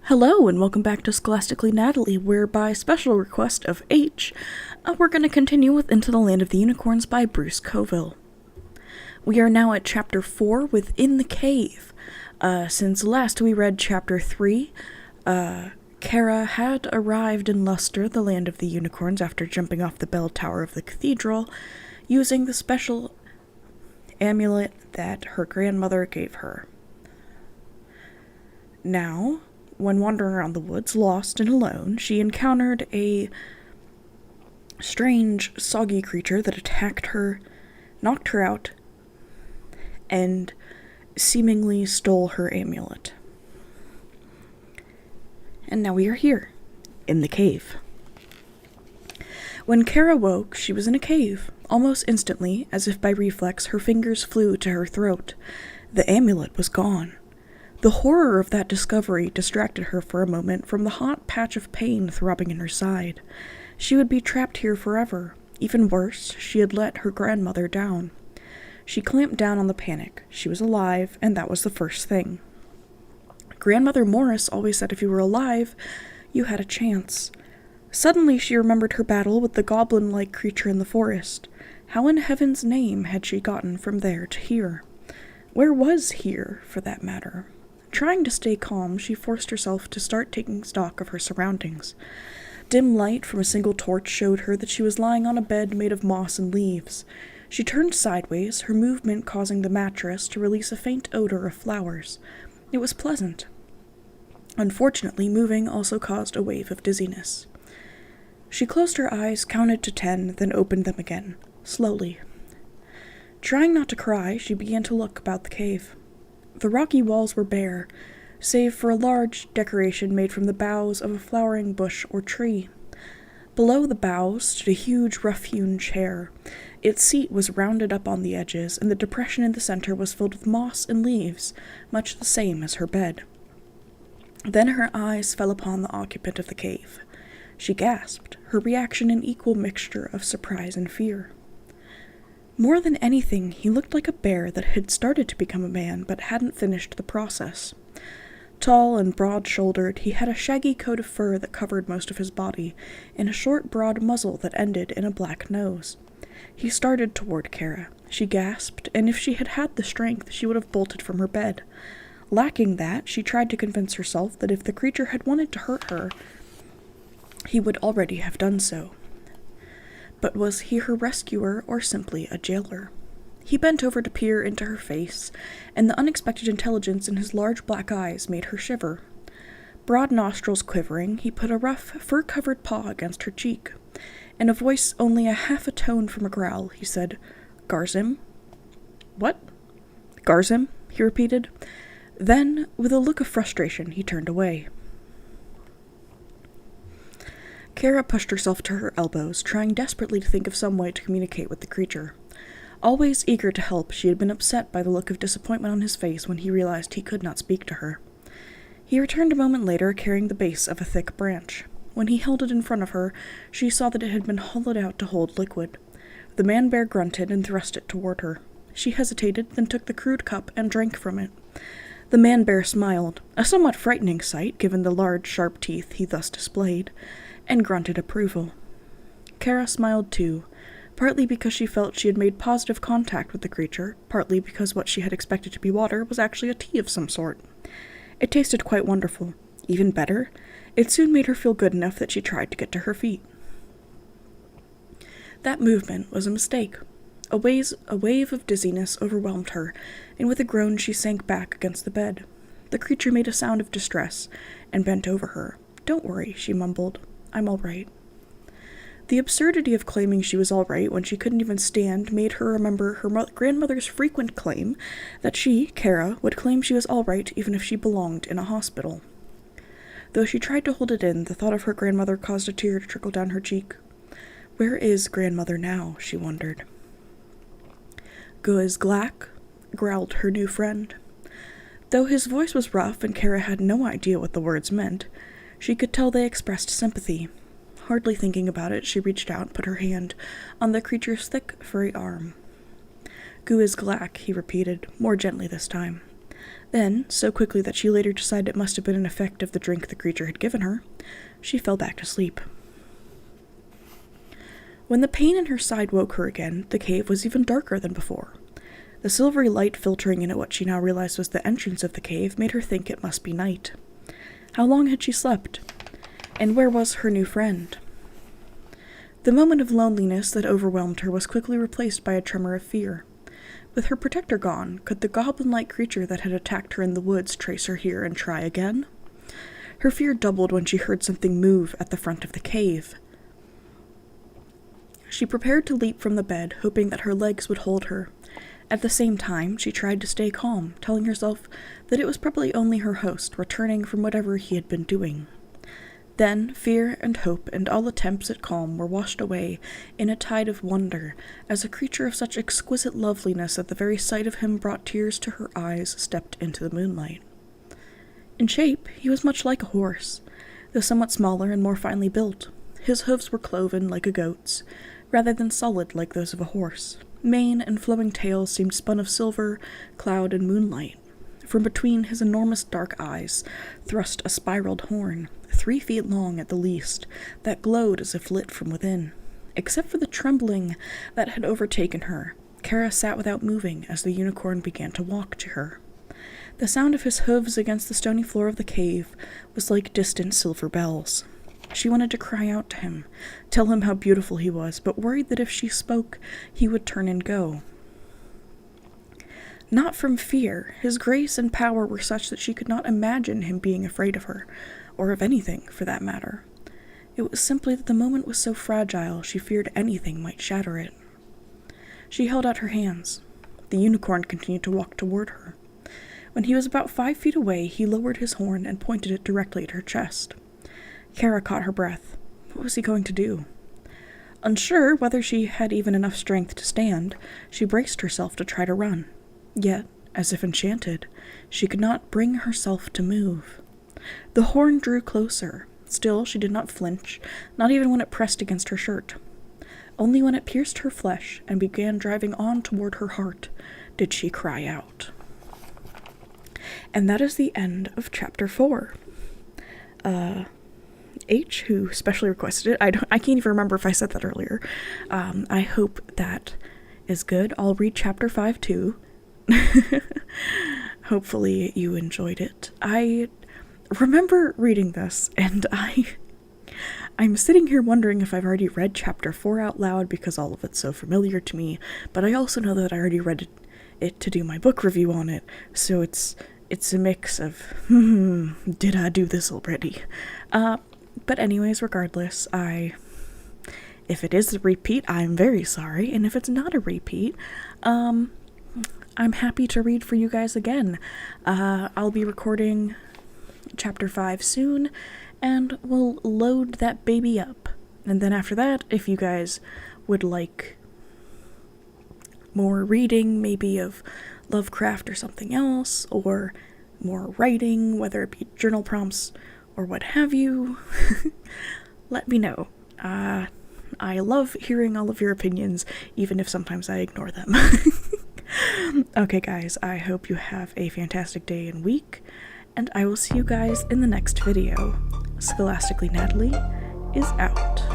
Hello and welcome back to Scholastically Natalie, where by special request of H, we're going to continue with Into the Land of the Unicorns by Bruce Coville. We are now at Chapter 4 within the Cave. Since last we read Chapter 3, Kara had arrived in Luster, the land of the unicorns, after jumping off the bell tower of the cathedral, using the special amulet that her grandmother gave her. Now, when wandering around the woods, lost and alone, she encountered a strange, soggy creature that attacked her, knocked her out, and seemingly stole her amulet. And now we are here, in the cave. When Kara woke, she was in a cave. Almost instantly, as if by reflex, her fingers flew to her throat. The amulet was gone. The horror of that discovery distracted her for a moment from the hot patch of pain throbbing in her side. She would be trapped here forever. Even worse, she had let her grandmother down. She clamped down on the panic. She was alive, and that was the first thing. Grandmother Morris always said if you were alive, you had a chance. Suddenly she remembered her battle with the goblin-like creature in the forest. How in heaven's name had she gotten from there to here? Where was here, for that matter? Trying to stay calm, she forced herself to start taking stock of her surroundings. Dim light from a single torch showed her that she was lying on a bed made of moss and leaves. She turned sideways, her movement causing the mattress to release a faint odor of flowers. It was pleasant. Unfortunately, moving also caused a wave of dizziness. She closed her eyes, counted to 10, then opened them again, slowly. Trying not to cry, she began to look about the cave. The rocky walls were bare, save for a large decoration made from the boughs of a flowering bush or tree. Below the boughs stood a huge, rough-hewn chair. Its seat was rounded up on the edges, and the depression in the center was filled with moss and leaves, much the same as her bed. Then her eyes fell upon the occupant of the cave. She gasped, her reaction an equal mixture of surprise and fear. More than anything, he looked like a bear that had started to become a man but hadn't finished the process. Tall and broad-shouldered, he had a shaggy coat of fur that covered most of his body, and a short, broad muzzle that ended in a black nose. He started toward Kara. She gasped, and if she had had the strength, she would have bolted from her bed. Lacking that, she tried to convince herself that if the creature had wanted to hurt her, he would already have done so. But was he her rescuer or simply a jailer? He bent over to peer into her face, and the unexpected intelligence in his large black eyes made her shiver. Broad nostrils quivering, he put a rough, fur-covered paw against her cheek. In a voice only a half a tone from a growl, he said, "Garzim?" "What?" "Garzim," he repeated. Then, with a look of frustration, he turned away. Kara pushed herself to her elbows, trying desperately to think of some way to communicate with the creature. Always eager to help, she had been upset by the look of disappointment on his face when he realized he could not speak to her. He returned a moment later, carrying the base of a thick branch. When he held it in front of her, she saw that it had been hollowed out to hold liquid. The man-bear grunted and thrust it toward her. She hesitated, then took the crude cup and drank from it. The man-bear smiled, a somewhat frightening sight given the large, sharp teeth he thus displayed, and grunted approval. Kara smiled too, partly because she felt she had made positive contact with the creature, partly because what she had expected to be water was actually a tea of some sort. It tasted quite wonderful. Even better, it soon made her feel good enough that she tried to get to her feet. That movement was a mistake. A wave of dizziness overwhelmed her, and with a groan she sank back against the bed. The creature made a sound of distress, and bent over her. "Don't worry," she mumbled. "I'm all right." The absurdity of claiming she was all right when she couldn't even stand made her remember her grandmother's frequent claim that she, Kara, would claim she was all right even if she belonged in a hospital. Though she tried to hold it in, the thought of her grandmother caused a tear to trickle down her cheek. Where is grandmother now, she wondered. "Go is glack," growled her new friend. Though his voice was rough and Kara had no idea what the words meant, she could tell they expressed sympathy. Hardly thinking about it, she reached out and put her hand on the creature's thick, furry arm. "Gu is glack," he repeated, more gently this time. Then, so quickly that she later decided it must have been an effect of the drink the creature had given her, she fell back to sleep. When the pain in her side woke her again, the cave was even darker than before. The silvery light filtering in at what she now realized was the entrance of the cave made her think it must be night. How long had she slept? And where was her new friend? The moment of loneliness that overwhelmed her was quickly replaced by a tremor of fear. With her protector gone, could the goblin-like creature that had attacked her in the woods trace her here and try again? Her fear doubled when she heard something move at the front of the cave. She prepared to leap from the bed, hoping that her legs would hold her. At the same time, she tried to stay calm, telling herself that it was probably only her host returning from whatever he had been doing. Then, fear and hope and all attempts at calm were washed away in a tide of wonder, as a creature of such exquisite loveliness that the very sight of him brought tears to her eyes stepped into the moonlight. In shape, he was much like a horse, though somewhat smaller and more finely built. His hooves were cloven like a goat's, rather than solid like those of a horse. Mane and flowing tail seemed spun of silver, cloud, and moonlight. From between his enormous dark eyes thrust a spiraled horn, 3 feet long at the least, that glowed as if lit from within. Except for the trembling that had overtaken her, Kara sat without moving as the unicorn began to walk to her. The sound of his hooves against the stony floor of the cave was like distant silver bells. She wanted to cry out to him, tell him how beautiful he was, but worried that if she spoke, he would turn and go. Not from fear. His grace and power were such that she could not imagine him being afraid of her, or of anything, for that matter. It was simply that the moment was so fragile she feared anything might shatter it. She held out her hands. The unicorn continued to walk toward her. When he was about 5 feet away, he lowered his horn and pointed it directly at her chest. Kara caught her breath. What was he going to do? Unsure whether she had even enough strength to stand, she braced herself to try to run. Yet, as if enchanted, she could not bring herself to move. The horn drew closer. Still, she did not flinch, not even when it pressed against her shirt. Only when it pierced her flesh and began driving on toward her heart did she cry out. And that is the end of Chapter 4. H, who specially requested it, I can't even remember if I said that earlier. I hope that is good. I'll read Chapter 5 too. Hopefully you enjoyed it. I remember reading this, and I'm sitting here wondering if I've already read Chapter 4 out loud because all of it's so familiar to me, but I also know that I already read it to do my book review on it, so it's a mix of, did I do this already? But anyways, regardless, if it is a repeat, I'm very sorry, and if it's not a repeat, I'm happy to read for you guys again. I'll be recording Chapter 5 soon, and we'll load that baby up. And then after that, if you guys would like more reading, maybe of Lovecraft or something else, or more writing, whether it be journal prompts or what have you, let me know. I love hearing all of your opinions, even if sometimes I ignore them. Okay, guys, I hope you have a fantastic day and week, and I will see you guys in the next video. Scholastically Natalie is out.